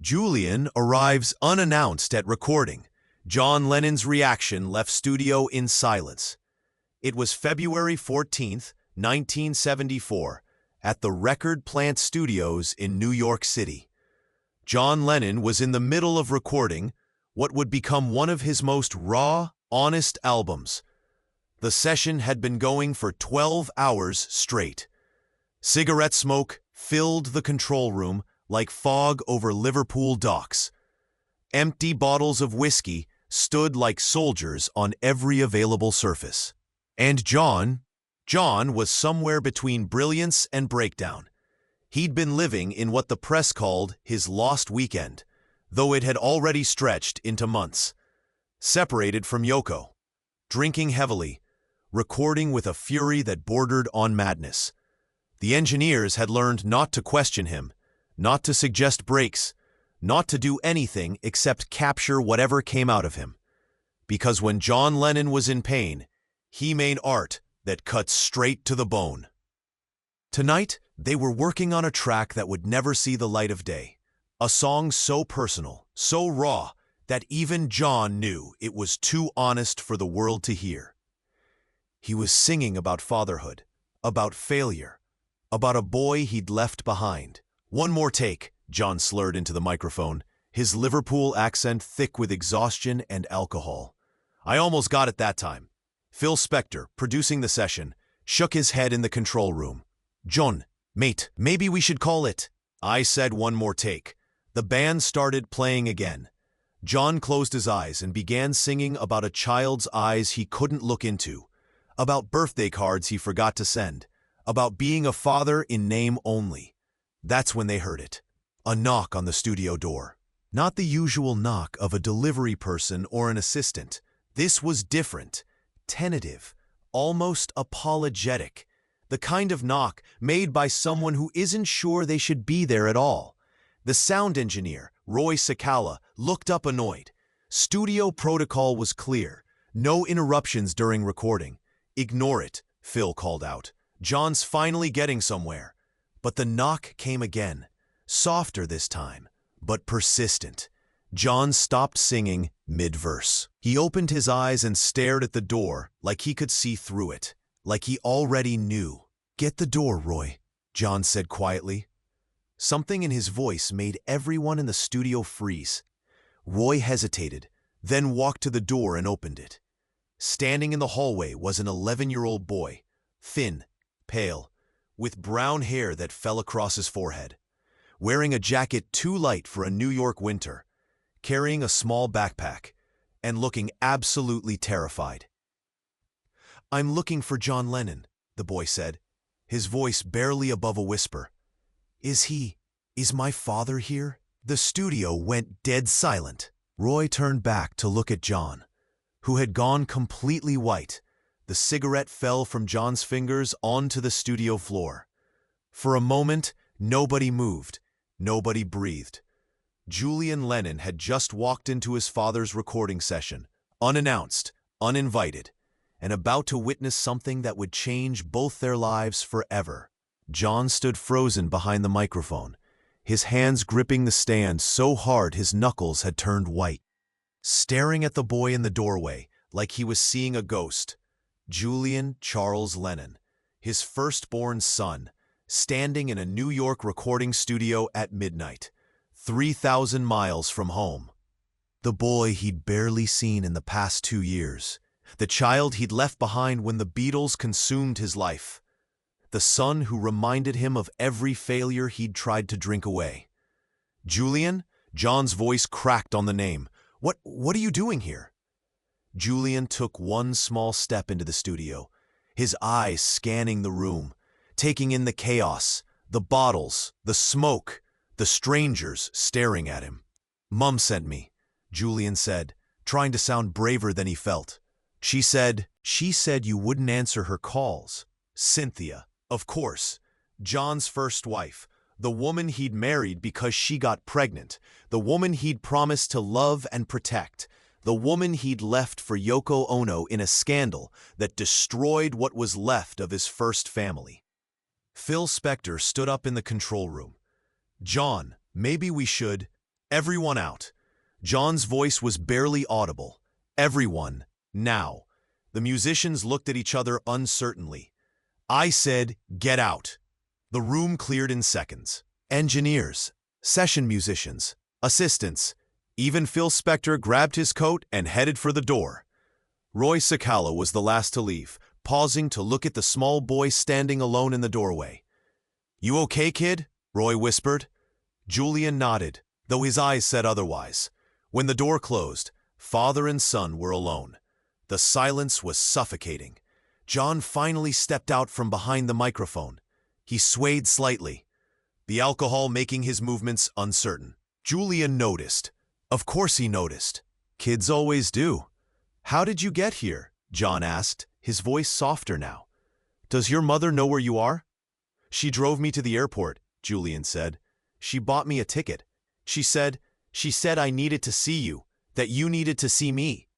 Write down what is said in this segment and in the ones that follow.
Julian arrives unannounced at recording. John Lennon's reaction left studio in silence. It was February 14th, 1974, at the Record Plant Studios in New York City. John Lennon was in the middle of recording what would become one of his most raw, honest albums. The session had been going for 12 hours straight. Cigarette smoke filled the control room like fog over Liverpool docks. Empty bottles of whiskey stood like soldiers on every available surface. And John was somewhere between brilliance and breakdown. He'd been living in what the press called his lost weekend, though it had already stretched into months. Separated from Yoko, drinking heavily, recording with a fury that bordered on madness. The engineers had learned not to question him, not to suggest breaks, not to do anything except capture whatever came out of him. Because when John Lennon was in pain, he made art that cut straight to the bone. Tonight, they were working on a track that would never see the light of day. A song so personal, so raw, that even John knew it was too honest for the world to hear. He was singing about fatherhood, about failure, about a boy he'd left behind. "One more take," John slurred into the microphone, his Liverpool accent thick with exhaustion and alcohol. "I almost got it that time." Phil Spector, producing the session, shook his head in the control room. "John, mate, maybe we should call it." I said one more take. The band started playing again. John closed his eyes and began singing about a child's eyes he couldn't look into, about birthday cards he forgot to send, about being a father in name only. That's when they heard it. A knock on the studio door. Not the usual knock of a delivery person or an assistant. This was different, tentative, almost apologetic. The kind of knock made by someone who isn't sure they should be there at all. The sound engineer, Roy Cicala, looked up annoyed. Studio protocol was clear. No interruptions during recording. "Ignore it," Phil called out. "John's finally getting somewhere." But the knock came again. Softer this time, but persistent. John stopped singing mid-verse. He opened his eyes and stared at the door like he could see through it, like he already knew. "Get the door, Roy," John said quietly. Something in his voice made everyone in the studio freeze. Roy hesitated, then walked to the door and opened it. Standing in the hallway was an 11-year-old boy, thin, pale, with brown hair that fell across his forehead, wearing a jacket too light for a New York winter, carrying a small backpack, and looking absolutely terrified. "I'm looking for John Lennon," the boy said, his voice barely above a whisper. Is my father here?" The studio went dead silent. Roy turned back to look at John, who had gone completely white. The cigarette fell from John's fingers onto the studio floor. For a moment, nobody moved, nobody breathed. Julian Lennon had just walked into his father's recording session, unannounced, uninvited, and about to witness something that would change both their lives forever. John stood frozen behind the microphone, his hands gripping the stand so hard his knuckles had turned white. Staring at the boy in the doorway like he was seeing a ghost. Julian Charles Lennon, his firstborn son, standing in a New York recording studio at midnight, 3,000 miles from home. The boy he'd barely seen in the past 2 years. The child he'd left behind when the Beatles consumed his life. The son who reminded him of every failure he'd tried to drink away. "Julian?" John's voice cracked on the name. What are you doing here?" Julian took one small step into the studio, his eyes scanning the room, taking in the chaos, the bottles, the smoke, the strangers staring at him. "Mum sent me," Julian said, trying to sound braver than he felt. She said you wouldn't answer her calls." Cynthia. Of course, John's first wife, the woman he'd married because she got pregnant, the woman he'd promised to love and protect, the woman he'd left for Yoko Ono in a scandal that destroyed what was left of his first family. Phil Spector stood up in the control room. "John, maybe we should..." Everyone out. John's voice was barely audible. Everyone, now. The musicians looked at each other uncertainly. I said, get out. The room cleared in seconds. Engineers, session musicians, assistants. Even Phil Spector grabbed his coat and headed for the door. Roy Cicala was the last to leave, pausing to look at the small boy standing alone in the doorway. You okay, kid? Roy whispered. Julian nodded, though his eyes said otherwise. When the door closed, father and son were alone. The silence was suffocating. John finally stepped out from behind the microphone. He swayed slightly, the alcohol making his movements uncertain. Julian noticed. Of course he noticed. Kids always do. How did you get here? John asked, his voice softer now. Does your mother know where you are? She drove me to the airport, Julian said. She bought me a ticket. She said I needed to see you, that you needed to see me.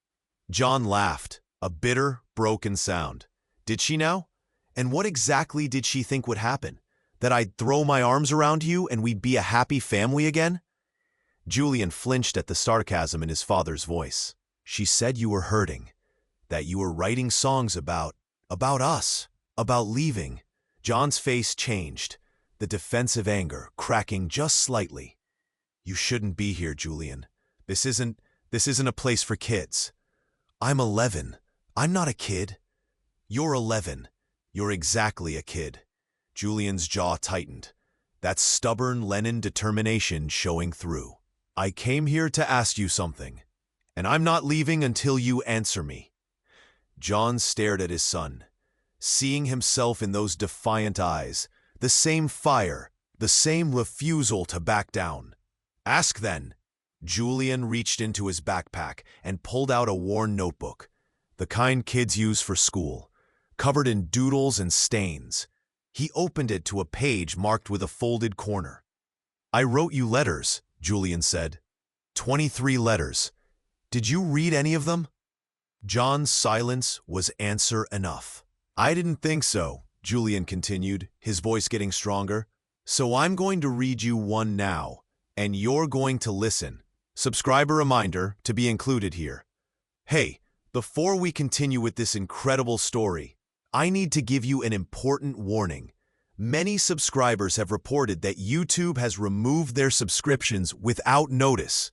John laughed, a bitter, broken sound. Did she now? And what exactly did she think would happen? That I'd throw my arms around you and we'd be a happy family again? Julian flinched at the sarcasm in his father's voice. She said you were hurting, that you were writing songs about us, about leaving. John's face changed, the defensive anger cracking just slightly. You shouldn't be here, Julian. This isn't a place for kids. I'm 11. I'm not a kid. You're 11. You're exactly a kid. Julian's jaw tightened, that stubborn Lennon determination showing through. I came here to ask you something, and I'm not leaving until you answer me. John stared at his son, seeing himself in those defiant eyes, the same fire, the same refusal to back down. Ask then. Julian reached into his backpack and pulled out a worn notebook, the kind kids use for school, covered in doodles and stains. He opened it to a page marked with a folded corner. I wrote you letters, Julian said. 23 letters. Did you read any of them? John's silence was answer enough. I didn't think so, Julian continued, his voice getting stronger. So I'm going to read you one now, and you're going to listen. Subscriber reminder to be included here. Hey, before we continue with this incredible story, I need to give you an important warning. Many subscribers have reported that YouTube has removed their subscriptions without notice.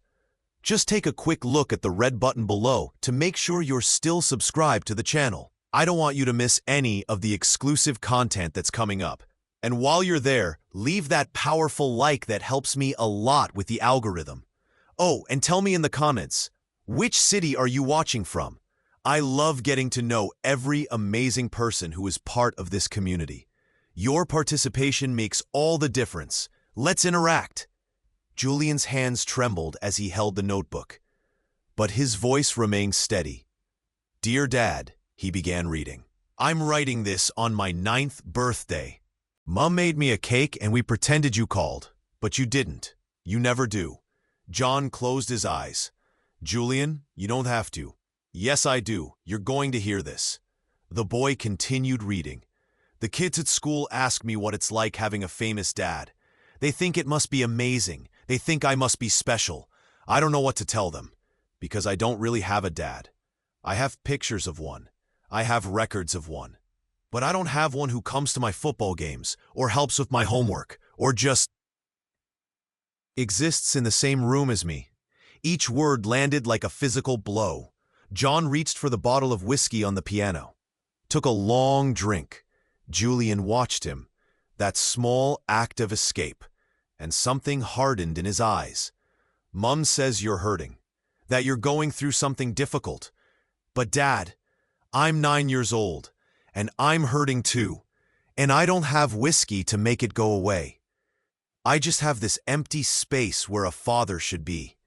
Just take a quick look at the red button below to make sure you're still subscribed to the channel. I don't want you to miss any of the exclusive content that's coming up. And while you're there, leave that powerful like that helps me a lot with the algorithm. Oh, and tell me in the comments, which city are you watching from? I love getting to know every amazing person who is part of this community. Your participation makes all the difference. Let's interact. Julian's hands trembled as he held the notebook, but his voice remained steady. Dear Dad, he began reading. I'm writing this on my 9th birthday. Mom made me a cake and we pretended you called, but you didn't. You never do. John closed his eyes. Julian, you don't have to. Yes, I do. You're going to hear this. The boy continued reading. The kids at school ask me what it's like having a famous dad. They think it must be amazing. They think I must be special. I don't know what to tell them, because I don't really have a dad. I have pictures of one. I have records of one. But I don't have one who comes to my football games, or helps with my homework, or just exists in the same room as me. Each word landed like a physical blow. John reached for the bottle of whiskey on the piano, took a long drink. Julian watched him, that small act of escape, and something hardened in his eyes. Mom says you're hurting, that you're going through something difficult. But Dad, I'm 9 years old, and I'm hurting too, and I don't have whiskey to make it go away. I just have this empty space where a father should be.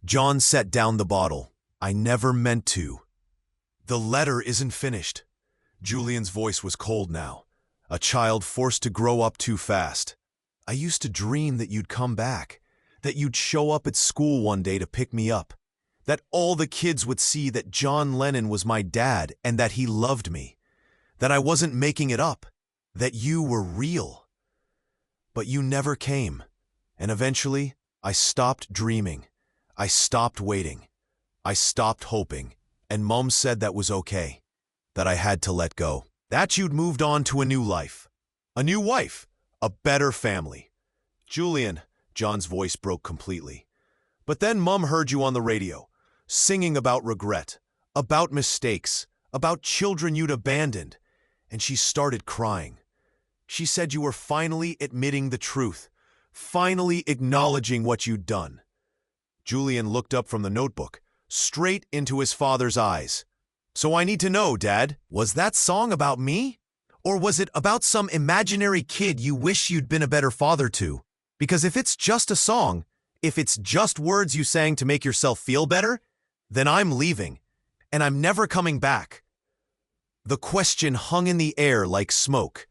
John set down the bottle. I never meant to. The letter isn't finished. Julian's voice was cold now, a child forced to grow up too fast. I used to dream that you'd come back, that you'd show up at school one day to pick me up, that all the kids would see that John Lennon was my dad and that he loved me, that I wasn't making it up, that you were real. But you never came, and eventually I stopped dreaming. I stopped waiting. I stopped hoping. And Mom said that was okay, that I had to let go. That you'd moved on to a new life. A new wife. A better family. Julian, John's voice broke completely. But then Mom heard you on the radio, singing about regret, about mistakes, about children you'd abandoned, and she started crying. She said you were finally admitting the truth, finally acknowledging what you'd done. Julian looked up from the notebook, straight into his father's eyes. So I need to know, Dad, was that song about me? Or was it about some imaginary kid you wish you'd been a better father to? Because if it's just a song, if it's just words you sang to make yourself feel better, then I'm leaving, and I'm never coming back. The question hung in the air like smoke.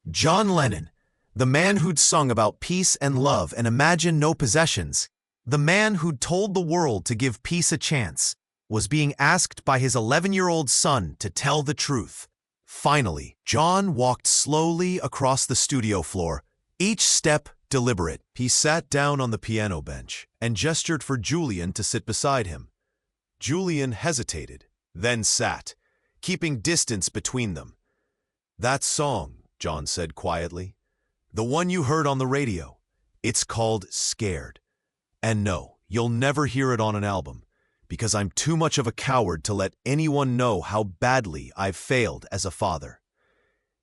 John Lennon, the man who'd sung about peace and love and imagined no possessions, the man who'd told the world to give peace a chance, was being asked by his 11-year-old son to tell the truth. Finally, John walked slowly across the studio floor, each step deliberate. He sat down on the piano bench and gestured for Julian to sit beside him. Julian hesitated, then sat, keeping distance between them. That song, John said quietly, the one you heard on the radio, it's called Scared. And no, you'll never hear it on an album, because I'm too much of a coward to let anyone know how badly I've failed as a father.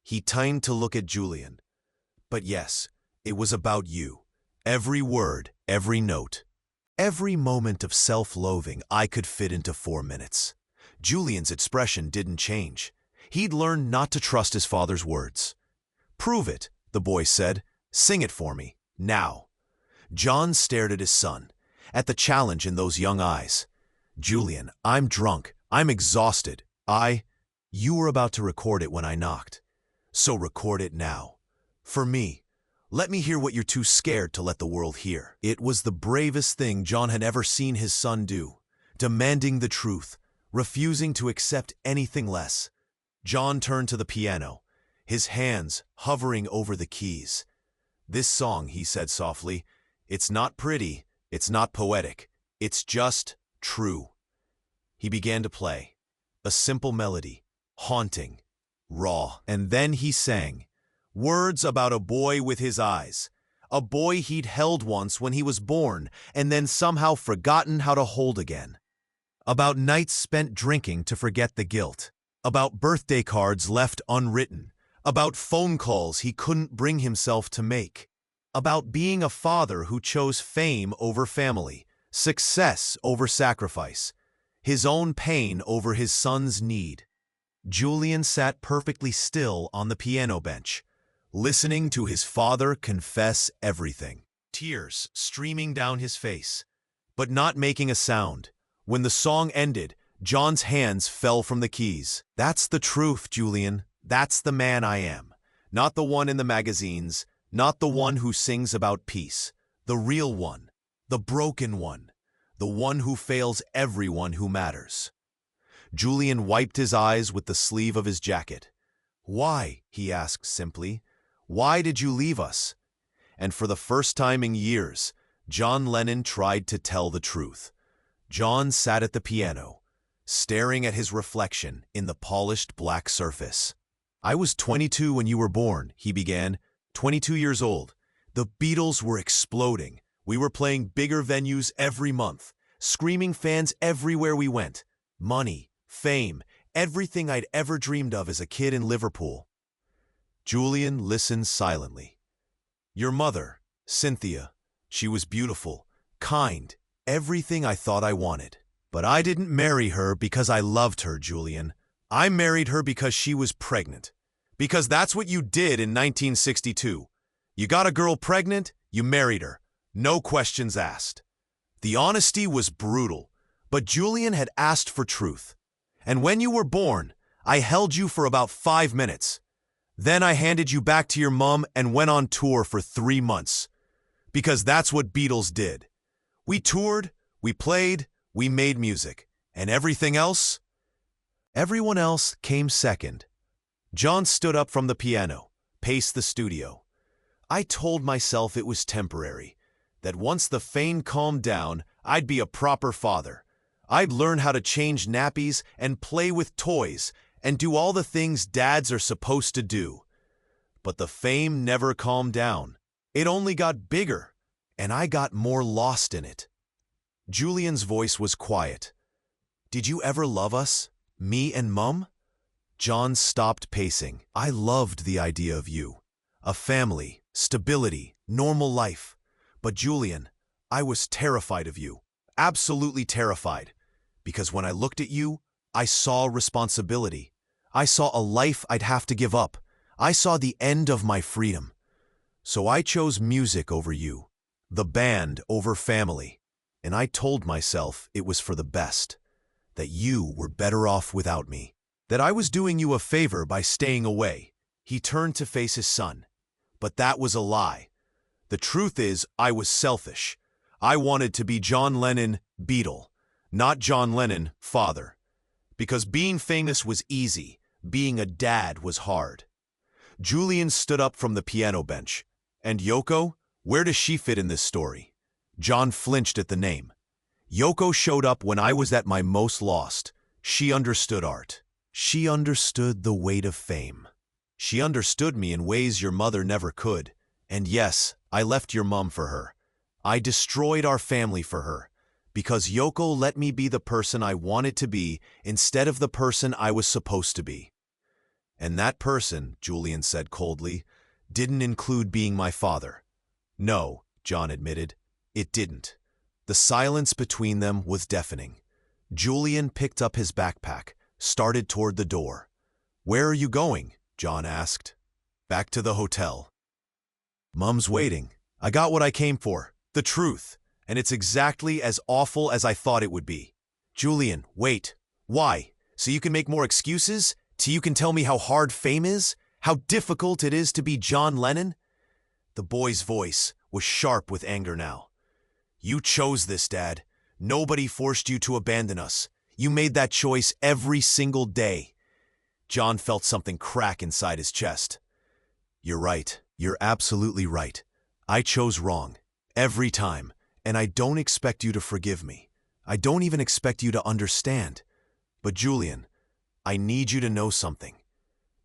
He turned to look at Julian. But yes, it was about you. Every word, every note, every moment of self-loathing I could fit into 4 minutes. Julian's expression didn't change. He'd learned not to trust his father's words. Prove it, the boy said. Sing it for me, now. John stared at his son, at the challenge in those young eyes. Julian, I'm drunk. I'm exhausted. You were about to record it when I knocked. So record it now. For me. Let me hear what you're too scared to let the world hear. It was the bravest thing John had ever seen his son do, demanding the truth, refusing to accept anything less. John turned to the piano, his hands hovering over the keys. This song, he said softly, it's not pretty, it's not poetic, it's just true. He began to play, a simple melody, haunting, raw, and then he sang, words about a boy with his eyes, a boy he'd held once when he was born and then somehow forgotten how to hold again. About nights spent drinking to forget the guilt, about birthday cards left unwritten, about phone calls he couldn't bring himself to make, about being a father who chose fame over family, success over sacrifice, his own pain over his son's need. Julian sat perfectly still on the piano bench, listening to his father confess everything, tears streaming down his face, but not making a sound. When the song ended, John's hands fell from the keys. That's the truth, Julian. That's the man I am. Not the one in the magazines, not the one who sings about peace. The real one, the broken one, the one who fails everyone who matters. Julian wiped his eyes with the sleeve of his jacket. Why, he asked simply, why did you leave us? And for the first time in years, John Lennon tried to tell the truth. John sat at the piano, staring at his reflection in the polished black surface. I was 22 when you were born, he began, 22 years old. The Beatles were exploding. We were playing bigger venues every month, screaming fans everywhere we went. Money, fame, everything I'd ever dreamed of as a kid in Liverpool. Julian listened silently. Your mother, Cynthia, she was beautiful, kind, everything I thought I wanted. But I didn't marry her because I loved her, Julian. I married her because she was pregnant. Because that's what you did in 1962. You got a girl pregnant, you married her. No questions asked. The honesty was brutal, but Julian had asked for truth. And when you were born, I held you for about 5 minutes. Then I handed you back to your mom and went on tour for 3 months. Because that's what Beatles did. We toured, we played, we made music. And everything else? Everyone else came second. John stood up from the piano, paced the studio. I told myself it was temporary, that once the fame calmed down, I'd be a proper father. I'd learn how to change nappies and play with toys and do all the things dads are supposed to do. But the fame never calmed down. It only got bigger, and I got more lost in it. Julian's voice was quiet. Did you ever love us? Me and Mum? John stopped pacing. I loved the idea of you. A family, stability, normal life. But Julian, I was terrified of you. Absolutely terrified. Because when I looked at you, I saw responsibility. I saw a life I'd have to give up. I saw the end of my freedom. So I chose music over you, the band over family, and I told myself it was for the best, that you were better off without me, that I was doing you a favor by staying away. He turned to face his son. But that was a lie. The truth is, I was selfish. I wanted to be John Lennon, Beatle, not John Lennon, father. Because being famous was easy, being a dad was hard. Julian stood up from the piano bench. And Yoko? Where does she fit in this story? John flinched at the name. Yoko showed up when I was at my most lost. She understood art. She understood the weight of fame. She understood me in ways your mother never could. And yes, I left your mom for her. I destroyed our family for her. Because Yoko let me be the person I wanted to be instead of the person I was supposed to be. And that person, Julian said coldly, didn't include being my father. No, John admitted, it didn't. The silence between them was deafening. Julian picked up his backpack, started toward the door. Where are you going? John asked. Back to the hotel. Mum's waiting. I got what I came for, the truth, and it's exactly as awful as I thought it would be. Julian, wait. Why? So you can make more excuses? So you can tell me how hard fame is? How difficult it is to be John Lennon? The boy's voice was sharp with anger now. You chose this, Dad. Nobody forced you to abandon us. You made that choice every single day. John felt something crack inside his chest. You're right. You're absolutely right. I chose wrong. Every time. And I don't expect you to forgive me. I don't even expect you to understand. But Julian, I need you to know something.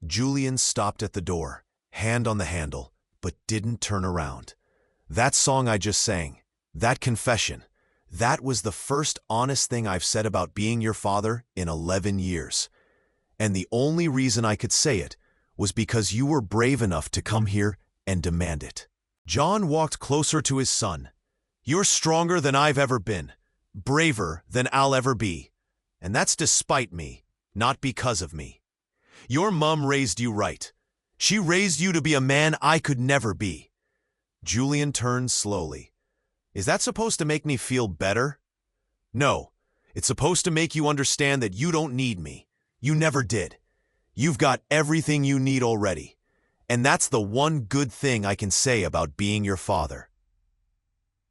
Julian stopped at the door, hand on the handle, but didn't turn around. That song I just sang, that confession, that was the first honest thing I've said about being your father in 11 years. And the only reason I could say it was because you were brave enough to come here and demand it. John walked closer to his son. You're stronger than I've ever been, braver than I'll ever be. And that's despite me, not because of me. Your mom raised you right. She raised you to be a man I could never be. Julian turned slowly. Is that supposed to make me feel better? No, it's supposed to make you understand that you don't need me. You never did. You've got everything you need already. And that's the one good thing I can say about being your father.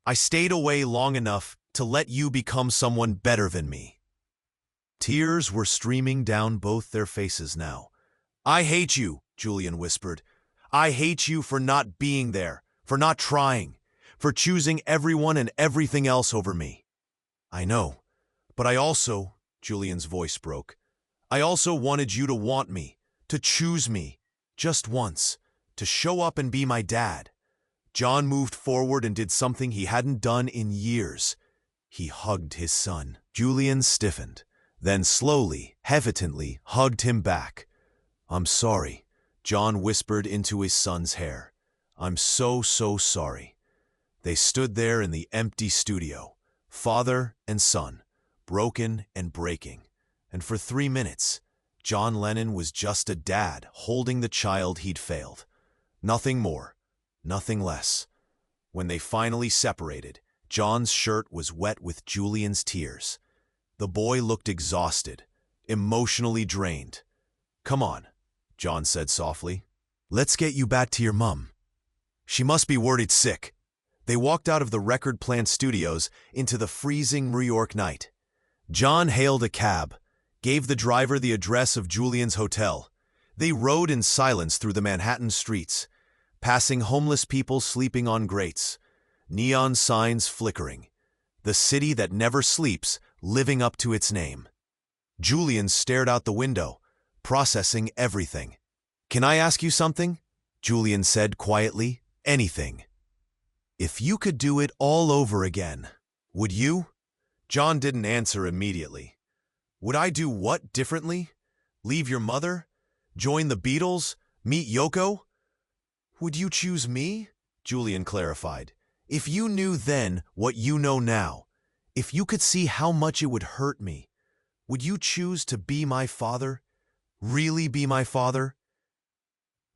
I stayed away long enough to let you become someone better than me. Tears were streaming down both their faces now. I hate you, Julian whispered. I hate you for not being there, for not trying, for choosing everyone and everything else over me. I know, but I also, Julian's voice broke, I also wanted you to want me, to choose me, just once, to show up and be my dad. John moved forward and did something he hadn't done in years. He hugged his son. Julian stiffened, then slowly, hesitantly hugged him back. I'm sorry, John whispered into his son's hair. I'm so sorry. They stood there in the empty studio, father and son, broken and breaking. And for 3 minutes, John Lennon was just a dad holding the child he'd failed. Nothing more, nothing less. When they finally separated, John's shirt was wet with Julian's tears. The boy looked exhausted, emotionally drained. Come on, John said softly. Let's get you back to your mum. She must be worried sick. They walked out of the record plant studios into the freezing New York night. John hailed a cab, gave the driver the address of Julian's hotel. They rode in silence through the Manhattan streets, passing homeless people sleeping on grates. neon signs flickering. The city that never sleeps, living up to its name. Julian stared out the window, processing everything. "Can I ask you something?" Julian said quietly. "Anything. If you could do it all over again, would you?" John didn't answer immediately. "Would I do what differently? Leave your mother? Join the Beatles? Meet Yoko?" "Would you choose me?" Julian clarified. "If you knew then what you know now, if you could see how much it would hurt me, would you choose to be my father? Really be my father?"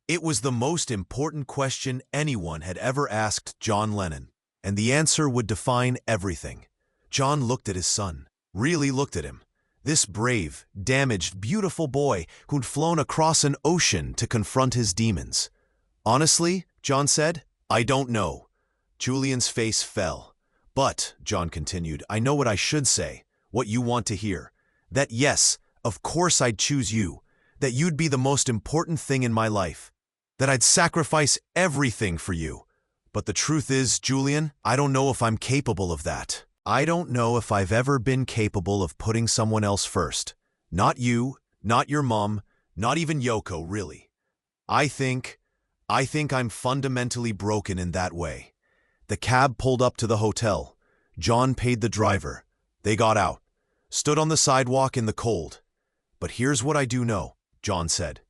It was the most important question anyone had ever asked John Lennon, and the answer would define everything. John looked at his son, really looked at him. This brave, damaged, beautiful boy who'd flown across an ocean to confront his demons. "Honestly," John said, "I don't know." Julian's face fell. "But," John continued, "I know what I should say, what you want to hear. That yes, of course I'd choose you, that you'd be the most important thing in my life, that I'd sacrifice everything for you. But the truth is, Julian, I don't know if I'm capable of that. I don't know if I've ever been capable of putting someone else first. Not you, not your mom, not even Yoko, really. I think I'm fundamentally broken in that way." The cab pulled up to the hotel. John paid the driver. They got out, stood on the sidewalk in the cold. "But here's what I do know," John said.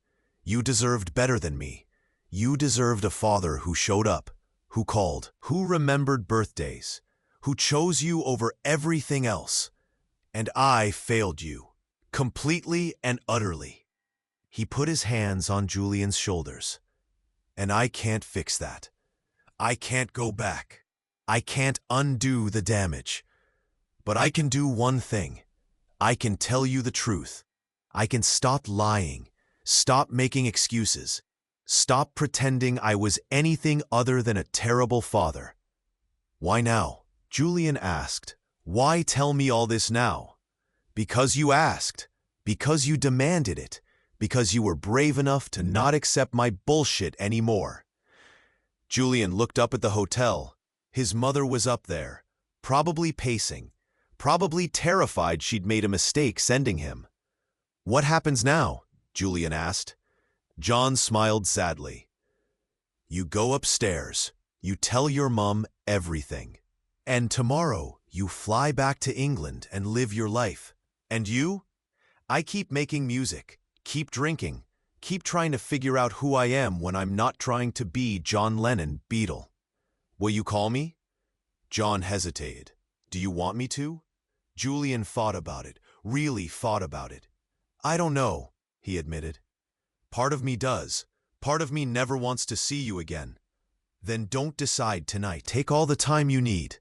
"You deserved better than me. You deserved a father who showed up, who called, who remembered birthdays, who chose you over everything else. And I failed you, completely and utterly." He put his hands on Julian's shoulders. "And I can't fix that. I can't go back. I can't undo the damage. But I can do one thing. I can tell you the truth. I can stop lying, stop making excuses, stop pretending I was anything other than a terrible father." "Why now?" Julian asked. "Why tell me all this now?" "Because you asked. Because you demanded it. Because you were brave enough to not accept my bullshit anymore." Julian looked up at the hotel. His mother was up there, probably pacing, probably terrified she'd made a mistake sending him. "What happens now?" Julian asked. John smiled sadly. "You go upstairs. You tell your mom everything. And tomorrow you fly back to England and live your life. And you? I keep making music, keep drinking, keep trying to figure out who I am when I'm not trying to be John Lennon, Beatle. Will you call me?" John hesitated. "Do you want me to?" Julian thought about it, really thought about it. "I don't know," he admitted. "Part of me does. Part of me never wants to see you again." "Then don't decide tonight. Take all the time you need.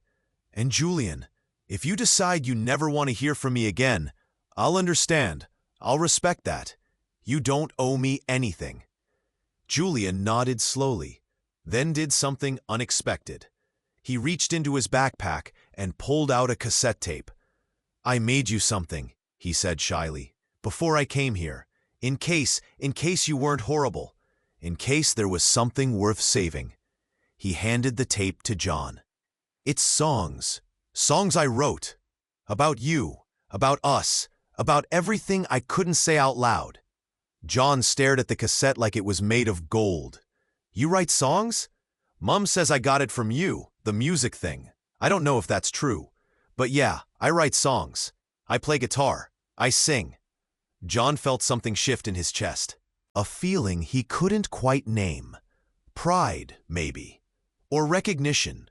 And Julian, if you decide you never want to hear from me again, I'll understand. I'll respect that. You don't owe me anything." Julian nodded slowly, then did something unexpected. He reached into his backpack and pulled out a cassette tape. "I made you something," he said shyly, "before I came here. In case you weren't horrible. In case there was something worth saving." He handed the tape to John. "It's songs. Songs I wrote. About you, about us, about everything I couldn't say out loud." John stared at the cassette like it was made of gold. "You write songs? Mom says I got it from you, the music thing. I don't know if that's true. But yeah, I write songs. I play guitar. I sing." John felt something shift in his chest. A feeling he couldn't quite name. Pride, maybe. Or recognition.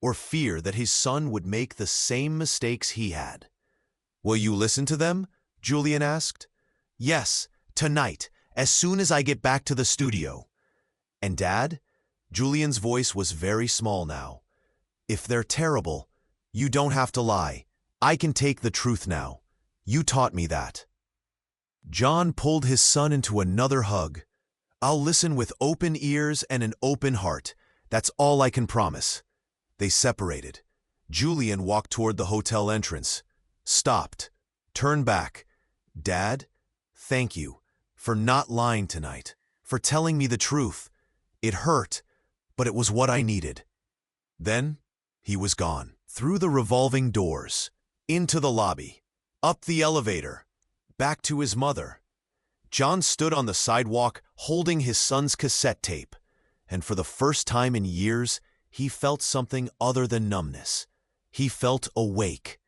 Or fear that his son would make the same mistakes he had. "Will you listen to them?" Julian asked. "Yes, tonight, as soon as I get back to the studio." "And Dad?" Julian's voice was very small now. "If they're terrible, you don't have to lie. I can take the truth now. You taught me that." John pulled his son into another hug. "I'll listen with open ears and an open heart. That's all I can promise." They separated. Julian walked toward the hotel entrance. Stopped. Turned back. "Dad, thank you for not lying tonight, for telling me the truth. It hurt, but it was what I needed." Then He was gone. Through the revolving doors, into the lobby, up the elevator, back to his mother. John stood on the sidewalk holding his son's cassette tape, and for the first time in years, he felt something other than numbness. He felt awake.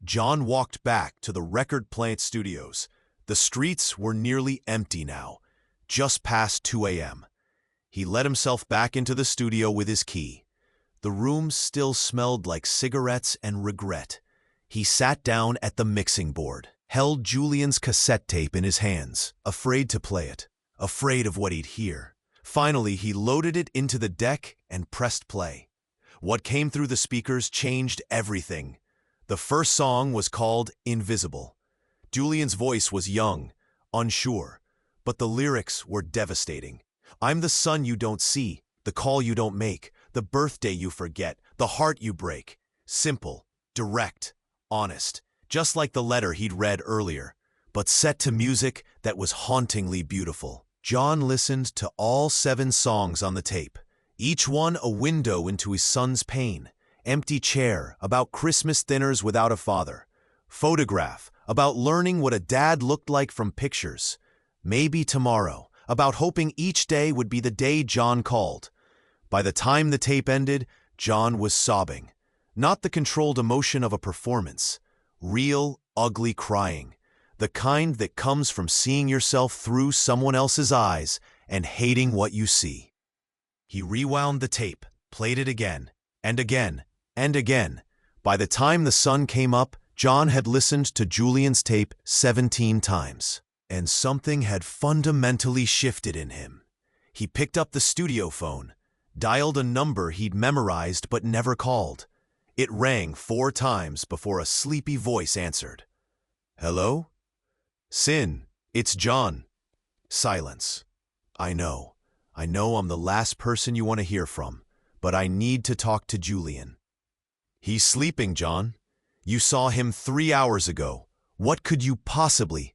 John walked back to the record plant studios. The streets were nearly empty now, just past 2 a.m. He let himself back into the studio with his key. The room still smelled like cigarettes and regret. He sat down at the mixing board, held Julian's cassette tape in his hands, afraid to play it, afraid of what he'd hear. Finally, he loaded it into the deck and pressed play. What came through the speakers changed everything. The first song was called Invisible. Julian's voice was young, unsure, but the lyrics were devastating. I'm the sun you don't see, the call you don't make, the birthday you forget, the heart you break. Simple, direct, honest, just like the letter he'd read earlier, but set to music that was hauntingly beautiful. John listened to all 7 songs on the tape, each one a window into his son's pain. Empty chair, about Christmas dinners without a father. Photograph, about learning what a dad looked like from pictures. Maybe tomorrow, about hoping each day would be the day John called. By the time the tape ended, John was sobbing. Not the controlled emotion of a performance. Real, ugly crying. The kind that comes from seeing yourself through someone else's eyes and hating what you see. He rewound the tape, played it again, and again, and again. By the time the sun came up, John had listened to Julian's tape 17 times, and something had fundamentally shifted in him. He picked up the studio phone, dialed a number he'd memorized but never called. It rang 4 times before a sleepy voice answered. Hello? Sin, it's John. Silence. I know I'm the last person you want to hear from, but I need to talk to Julian. He's sleeping, John. You saw him 3 hours ago. What could you possibly?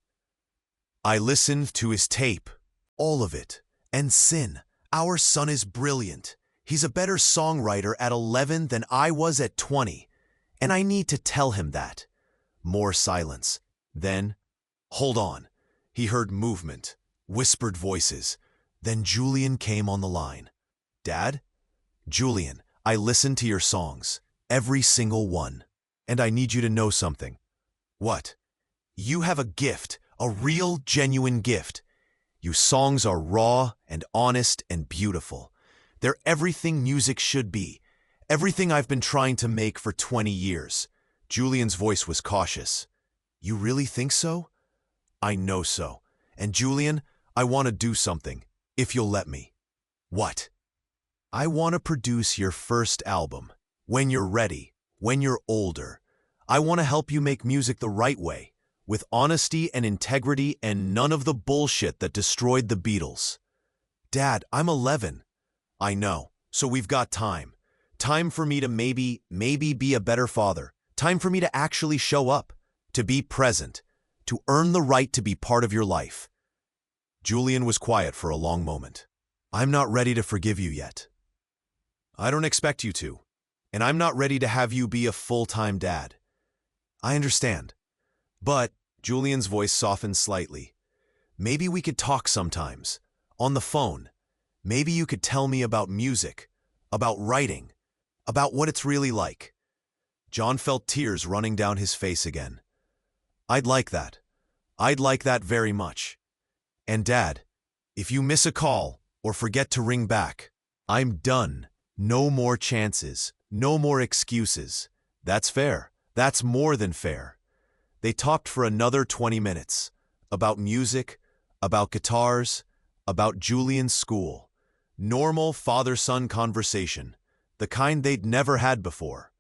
I listened to his tape, all of it. And Sin, our son is brilliant. He's a better songwriter at 11 than I was at 20, and I need to tell him that. More silence. Then, hold on. He heard movement, whispered voices. Then Julian came on the line. Dad? Julian, I listened to your songs, every single one. And I need you to know something. What? You have a gift, a real, genuine gift. Your songs are raw and honest and beautiful. They're everything music should be, everything I've been trying to make for 20 years. Julian's voice was cautious. You really think so? I know so. And Julian, I want to do something, if you'll let me. What? I want to produce your first album. When you're ready, when you're older. I want to help you make music the right way, with honesty and integrity and none of the bullshit that destroyed the Beatles. Dad, I'm 11. I know, so we've got time. Time for me to maybe be a better father. Time for me to actually show up, to be present, to earn the right to be part of your life. Julian was quiet for a long moment. I'm not ready to forgive you yet. I don't expect you to, and I'm not ready to have you be a full-time dad. I understand. But, Julian's voice softened slightly. Maybe we could talk sometimes, on the phone. Maybe you could tell me about music, about writing, about what it's really like. John felt tears running down his face again. I'd like that. I'd like that very much. And Dad, if you miss a call or forget to ring back, I'm done. No more chances, no more excuses. That's fair. That's more than fair. They talked for another 20 minutes, about music, about guitars, about Julian's school. Normal father-son conversation, the kind they'd never had before.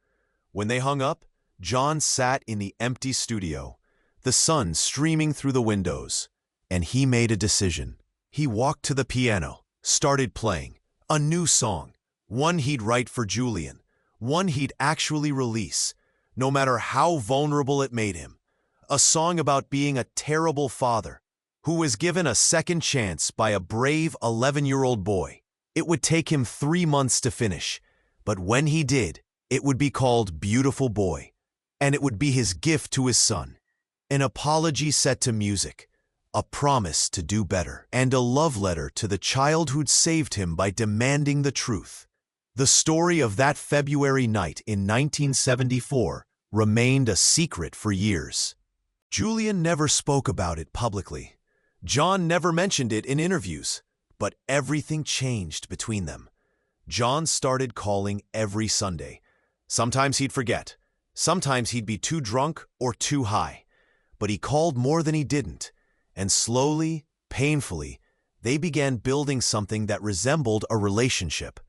When they hung up, John sat in the empty studio, the sun streaming through the windows, and he made a decision. He walked to the piano, started playing, a new song, one he'd write for Julian, one he'd actually release, no matter how vulnerable it made him. A song about being a terrible father, who was given a second chance by a brave 11-year-old boy. It would take him 3 months to finish, but when he did, It would be called Beautiful Boy, and it would be his gift to his son. An apology set to music, a promise to do better, and a love letter to the child who'd saved him by demanding the truth. The story of that February night in 1974 remained a secret for years. Julian never spoke about it publicly. John never mentioned it in interviews, but everything changed between them. John started calling every Sunday. Sometimes he'd forget. Sometimes he'd be too drunk or too high. But he called more than he didn't, and slowly, painfully, they began building something that resembled a relationship.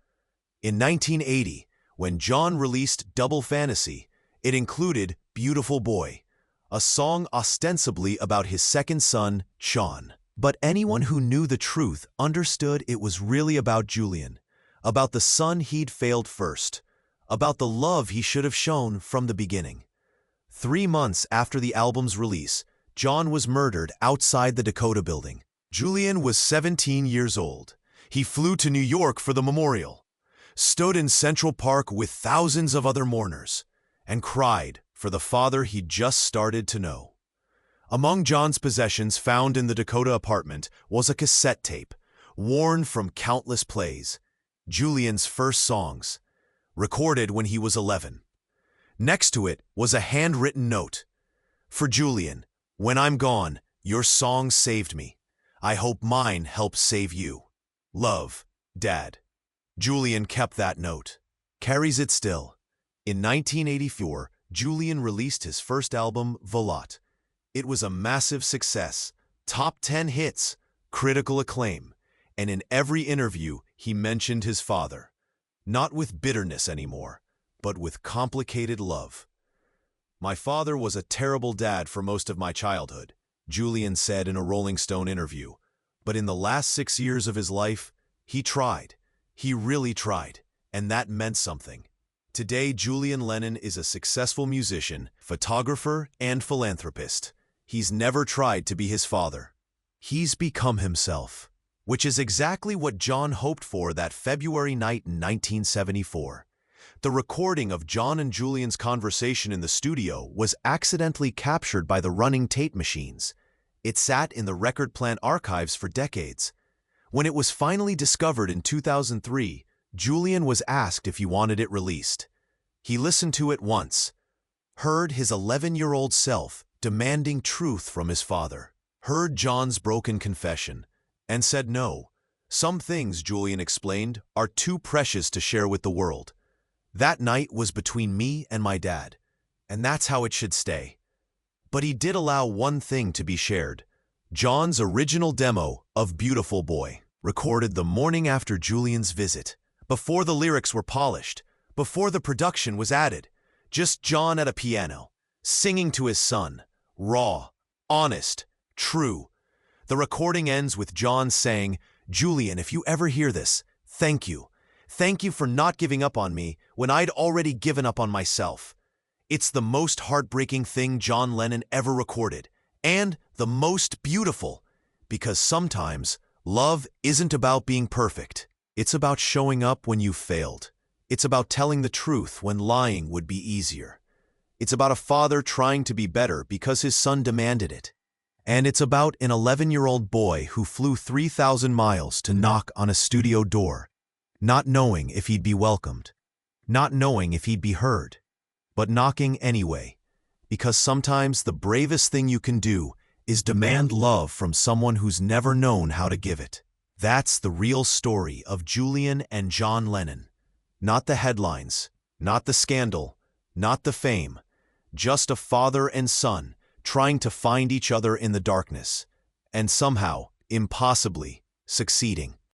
In 1980, when John released Double Fantasy, it included Beautiful Boy, a song ostensibly about his second son, Sean. But anyone who knew the truth understood it was really about Julian, about the son he'd failed first, about the love he should have shown from the beginning. 3 months after the album's release, John was murdered outside the Dakota Building. Julian was 17 years old. He flew to New York for the memorial, stood in Central Park with thousands of other mourners, and cried for the father he'd just started to know. Among John's possessions found in the Dakota apartment was a cassette tape, worn from countless plays, Julian's first songs, recorded when he was 11. Next to it was a handwritten note. For Julian, when I'm gone, your song saved me. I hope mine helps save you. Love, Dad. Julian kept that note, carries it still. In 1984, Julian released his first album, Volat. It was a massive success, top 10 hits, critical acclaim, and in every interview he mentioned his father. Not with bitterness anymore, but with complicated love. My father was a terrible dad for most of my childhood, Julian said in a Rolling Stone interview. But in the last 6 years of his life, he tried. He really tried, and that meant something. Today, Julian Lennon is a successful musician, photographer, and philanthropist. He's never tried to be his father. He's become himself, which is exactly what John hoped for that February night in 1974. The recording of John and Julian's conversation in the studio was accidentally captured by the running tape machines. It sat in the record plant archives for decades. When it was finally discovered in 2003, Julian was asked if he wanted it released. He listened to it once, heard his 11-year-old self demanding truth from his father, heard John's broken confession, and said no. Some things, Julian explained, are too precious to share with the world. That night was between me and my dad, and that's how it should stay. But he did allow one thing to be shared: John's original demo of Beautiful Boy, recorded the morning after Julian's visit, before the lyrics were polished, before the production was added. Just John at a piano, singing to his son, raw, honest, true. The recording ends with John saying, "Julian, if you ever hear this, thank you. Thank you for not giving up on me when I'd already given up on myself." It's the most heartbreaking thing John Lennon ever recorded, and the most beautiful, because sometimes love isn't about being perfect. It's about showing up when you've failed. It's about telling the truth when lying would be easier. It's about a father trying to be better because his son demanded it. And it's about an 11-year-old boy who flew 3,000 miles to knock on a studio door, not knowing if he'd be welcomed, not knowing if he'd be heard, but knocking anyway, because sometimes the bravest thing you can do is demand love from someone who's never known how to give it. That's the real story of Julian and John Lennon. Not the headlines, not the scandal, not the fame, just a father and son trying to find each other in the darkness, and somehow, impossibly, succeeding.